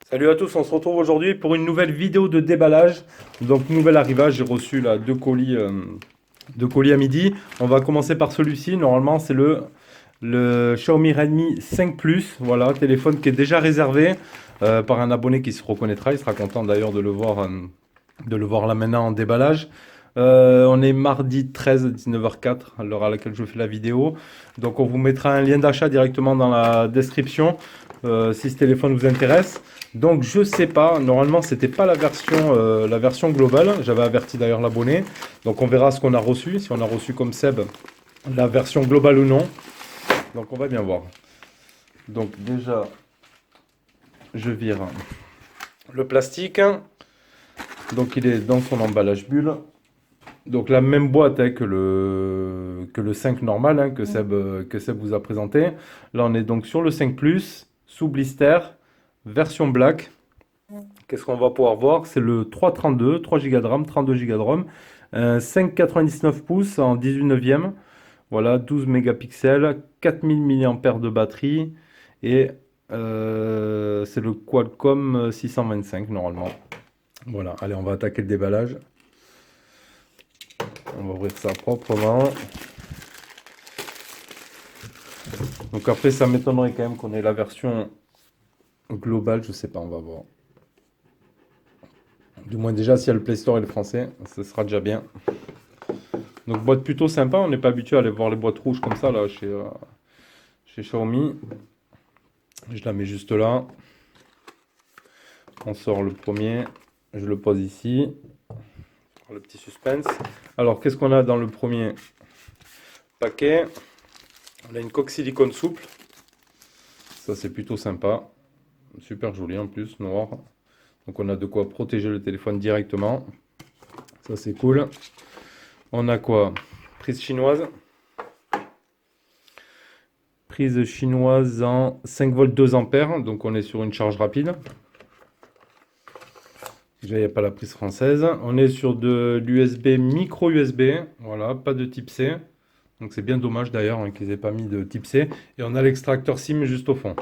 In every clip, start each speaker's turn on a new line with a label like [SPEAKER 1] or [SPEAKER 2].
[SPEAKER 1] Salut à tous, on se retrouve aujourd'hui pour une nouvelle vidéo de déballage. Donc nouvel arrivage, j'ai reçu là deux colis à midi. On va commencer par celui-ci. Normalement c'est le Xiaomi Redmi 5 Plus. Voilà, téléphone qui est déjà réservé par un abonné qui se reconnaîtra. Il sera content d'ailleurs de le voir là maintenant en déballage. On est mardi 13 19h04 à l'heure à laquelle je fais la vidéo. Donc on vous mettra un lien d'achat directement dans la description si ce téléphone vous intéresse. Donc je sais pas, normalement c'était pas la version globale, j'avais averti d'ailleurs l'abonné. Donc on verra ce qu'on a reçu, si on a reçu comme Seb la version globale ou non. Donc on va bien voir. Donc déjà je vire le plastique. Donc il est dans son emballage bulle. Donc la même boîte hein, que le 5 normal hein, que Seb vous a présenté. Là on est donc sur le 5 Plus, sous blister, version black. Qu'est-ce qu'on va pouvoir voir? C'est le 332, 3 Go de RAM, 32 Go de ROM, 5,99 pouces en 18 neuvième. Voilà, 12 mégapixels, 4000 mAh de batterie et c'est le Qualcomm 625 normalement. Voilà, allez, on va attaquer le déballage. On va ouvrir ça proprement. Donc après, ça m'étonnerait quand même qu'on ait la version globale, je sais pas, on va voir. Du moins déjà, s'il y a le Play Store et le français, ce sera déjà bien. Donc boîte plutôt sympa, on n'est pas habitué à aller voir les boîtes rouges comme ça là chez Xiaomi. Je la mets juste là. On sort le premier, je le pose ici. Le petit suspense. Alors qu'est-ce qu'on a dans le premier paquet? On a une coque silicone souple. Ça c'est plutôt sympa. Super joli en plus, noir. Donc on a de quoi protéger le téléphone directement. Ça c'est cool. On a quoi? Prise chinoise. Prise chinoise en 5 volts 2 ampères. Donc on est sur une charge rapide. Déjà il n'y a pas la prise française. On est sur de l'USB micro USB. Voilà, pas de type C. Donc c'est bien dommage d'ailleurs hein, qu'ils aient pas mis de type C. Et on a l'extracteur SIM juste au fond.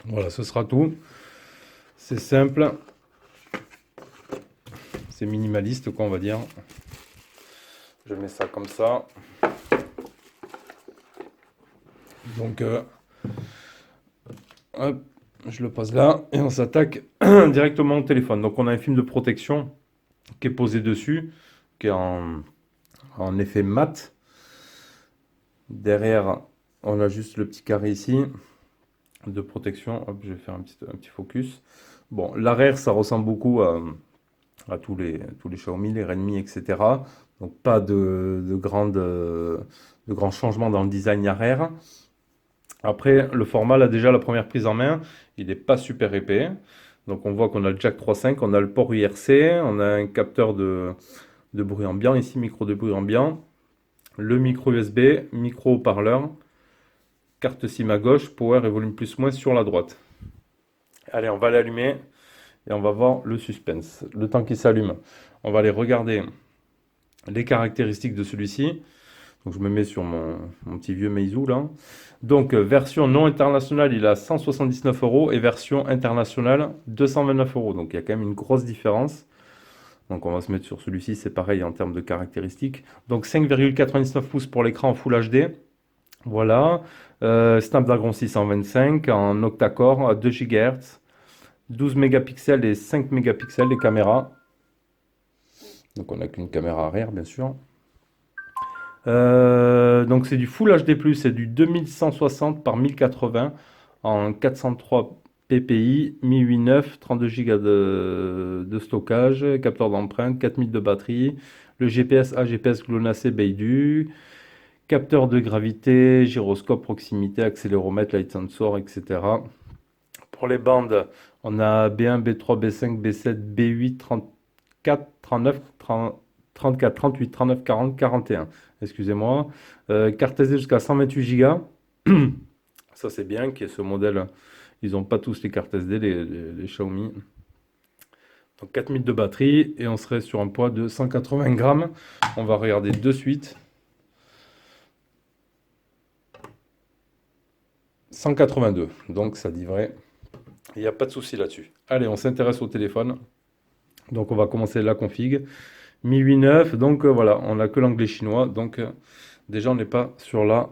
[SPEAKER 1] Voilà, ce sera tout. C'est simple. C'est minimaliste quoi on va dire. Je mets ça comme ça. Donc hop, je le pose là et on s'attaque directement au téléphone. Donc on a un film de protection qui est posé dessus, qui est en effet mat. Derrière, on a juste le petit carré ici de protection. Hop, je vais faire un petit focus. Bon, l'arrière, ça ressemble beaucoup à tous les Xiaomi, les Redmi, etc. Donc pas de grands changements dans le design arrière. Après, le format, là déjà, la première prise en main, il n'est pas super épais. Donc on voit qu'on a le jack 3.5, on a le port IRC, on a un capteur de bruit ambiant, ici micro de bruit ambiant, le micro USB, micro haut-parleur, carte SIM à gauche, power et volume plus moins sur la droite. Allez, on va l'allumer et on va voir le suspense. Le temps qu'il s'allume, on va aller regarder les caractéristiques de celui-ci. Donc je me mets sur mon petit vieux Meizu là. Donc version non internationale, il a 179 euros et version internationale 229 euros. Donc il y a quand même une grosse différence. Donc on va se mettre sur celui-ci, c'est pareil en termes de caractéristiques. Donc 5,99 pouces pour l'écran en Full HD. Voilà. Snapdragon 625 en octa-core à 2 GHz. 12 mégapixels et 5 mégapixels les caméras. Donc on n'a qu'une caméra arrière bien sûr. Donc c'est du Full HD+, c'est du 2160 par 1080 en 403 ppi, 1089, 32 Go de stockage, capteur d'empreinte, 4000 de batterie, le GPS AGPS GLONASS Beidou, capteur de gravité, gyroscope, proximité, accéléromètre, light sensor, etc. Pour les bandes, on a B1, B3, B5, B7, B8, 34, 39, 30, 34, 38, 39, 40, 41. Excusez-moi. Carte SD jusqu'à 128 Go. Ça, c'est bien qu'il y ait ce modèle. Ils n'ont pas tous les cartes SD, les Xiaomi. Donc 4000 de batterie et on serait sur un poids de 180 grammes. On va regarder de suite. 182. Donc ça dit vrai. Il n'y a pas de souci là-dessus. Allez, on s'intéresse au téléphone. Donc on va commencer la config. Mi 8.9, donc voilà, on n'a que l'anglais chinois. Donc déjà on n'est pas sur la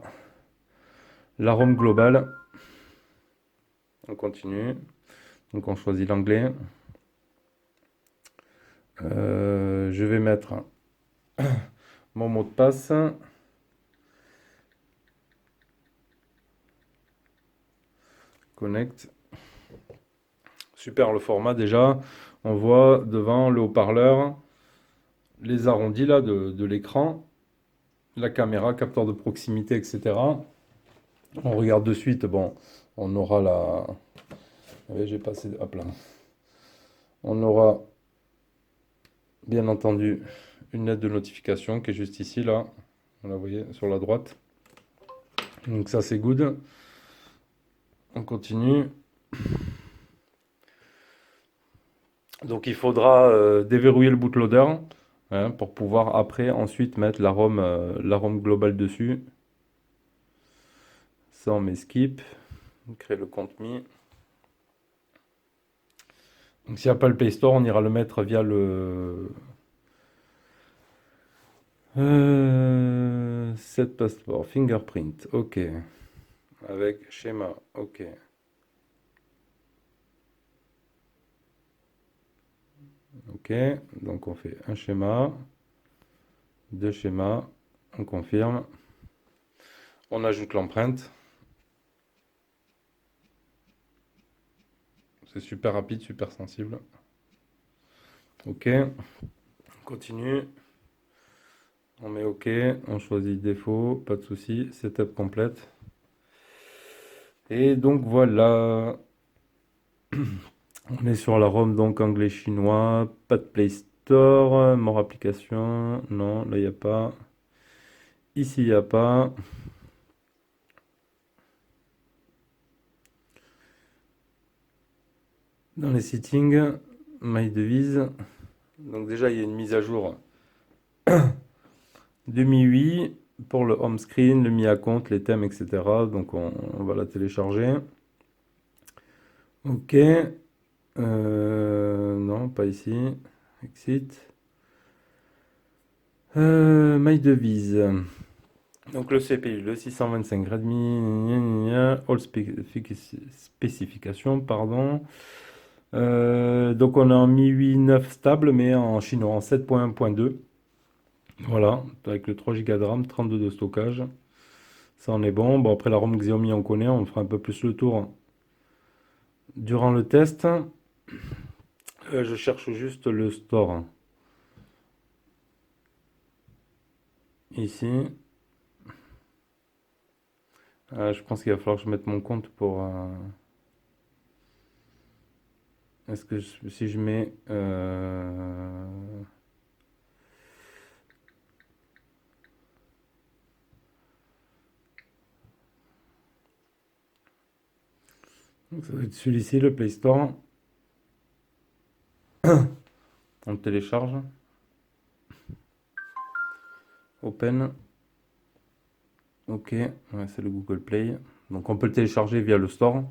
[SPEAKER 1] ROM globale. On continue. Donc on choisit l'anglais. Je vais mettre mon mot de passe. Connect. Super le format déjà. On voit devant le haut-parleur les arrondis là de l'écran, la caméra, capteur de proximité, etc. On regarde de suite. Bon, on aura la. J'ai passé. Hop là. On aura bien entendu une lettre de notification qui est juste ici là. Vous la voyez sur la droite. Donc ça c'est good. On continue. Donc il faudra déverrouiller le bootloader hein, pour pouvoir après ensuite mettre la ROM globale dessus. Ça on met skip. On crée le compte Mi. Donc s'il n'y a pas le Play Store, on ira le mettre via le set passeport, fingerprint, ok. Avec schéma, ok. Ok, donc on fait un schéma, deux schémas, on confirme. On ajoute l'empreinte. C'est super rapide, super sensible. Ok, on continue. On met OK, on choisit défaut, pas de souci, setup complète. Et donc voilà, on est sur la ROM, donc anglais-chinois, pas de Play Store, more application, non, là il n'y a pas. Ici il n'y a pas. Dans les settings, my devise, donc déjà il y a une mise à jour de Mi 8 pour le home screen, le Mi account, les thèmes, etc. Donc on va la télécharger. Ok. Non, pas ici. Exit. My devise. Donc le CPU, le 625 Redmi, all spécifications, pardon. Donc on a en Mi 8.9 stable, mais en chinois en 7.1.2. Voilà, avec le 3 Go de RAM, 32 de stockage. Ça en est bon. Bon, après la ROM Xiaomi, on connaît, on fera un peu plus le tour durant le test. Je cherche juste le store. Ici. Je pense qu'il va falloir que je mette mon compte pour. Est-ce que si je mets. Donc ça va être celui-ci, le Play Store. On le télécharge. Open. Ok, ouais, c'est le Google Play. Donc on peut le télécharger via le store.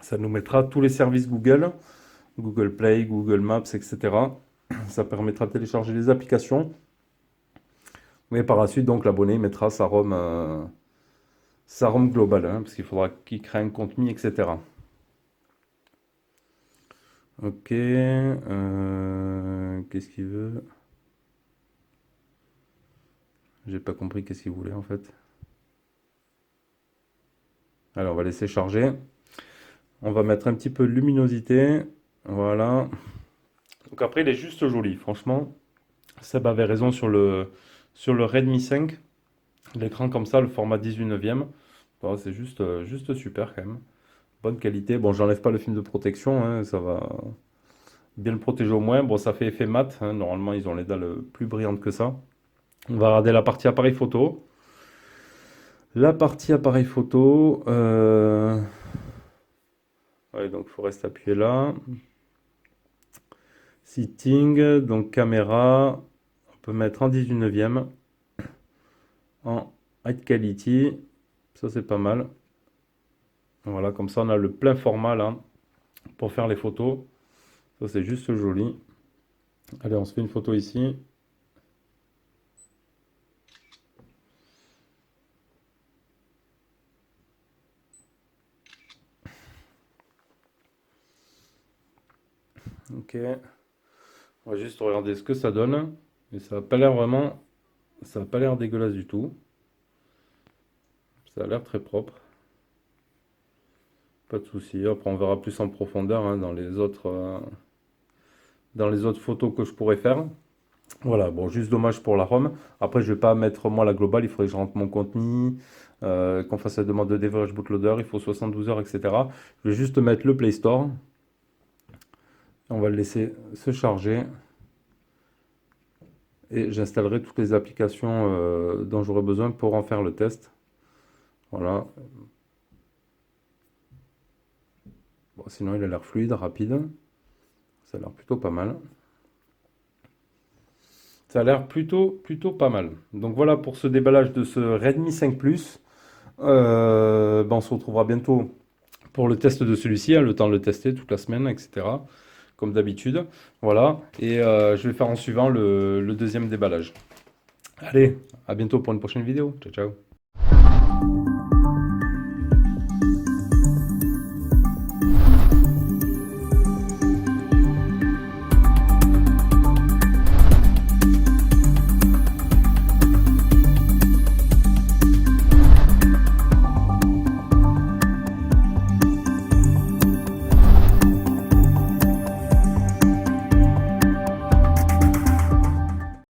[SPEAKER 1] Ça nous mettra tous les services Google, Google Play, Google Maps, etc. Ça permettra de télécharger les applications. Mais par la suite, donc l'abonné mettra sa ROM globale, hein, parce qu'il faudra qu'il crée un compte Mi, etc. Ok, qu'est-ce qu'il veut? J'ai pas compris qu'est-ce qu'il voulait en fait. Alors on va laisser charger. On va mettre un petit peu de luminosité. Voilà. Donc après il est juste joli, franchement. Seb avait raison sur le Redmi 5. L'écran comme ça, le format 18/9. Bon, c'est juste super quand même. Bonne qualité. Bon, j'enlève pas le film de protection, hein, ça va bien le protéger au moins. Bon, ça fait effet mat, hein, normalement ils ont les dalles plus brillantes que ça. On va regarder la partie appareil photo. La partie appareil photo. Ouais, donc il faut rester appuyé là. Setting, donc caméra. On peut mettre en 18/9. En high quality. Ça c'est pas mal. Voilà, comme ça on a le plein format là. pour faire les photos. Ça, c'est juste joli. Allez, on se fait une photo ici. Ok. On va juste regarder ce que ça donne. Et ça n'a pas l'air vraiment... Ça n'a pas l'air dégueulasse du tout. Ça a l'air très propre. Pas de souci. Après, on verra plus en profondeur hein, dans les autres photos que je pourrais faire. Voilà, bon, juste dommage pour la ROM. Après, je vais pas mettre moi la globale, il faudrait que je rentre mon contenu, qu'on fasse la demande de déverrouillage bootloader, il faut 72 heures, etc. Je vais juste mettre le Play Store. On va le laisser se charger. Et j'installerai toutes les applications dont j'aurai besoin pour en faire le test. Voilà. Bon, sinon, il a l'air fluide, rapide. Ça a l'air plutôt pas mal. Ça a l'air plutôt pas mal. Donc voilà pour ce déballage de ce Redmi 5 Plus. Ben, on se retrouvera bientôt pour le test de celui-ci, hein, le temps de le tester toute la semaine, etc. Comme d'habitude. Voilà. Et je vais faire en suivant le deuxième déballage. Allez, à bientôt pour une prochaine vidéo. Ciao, ciao.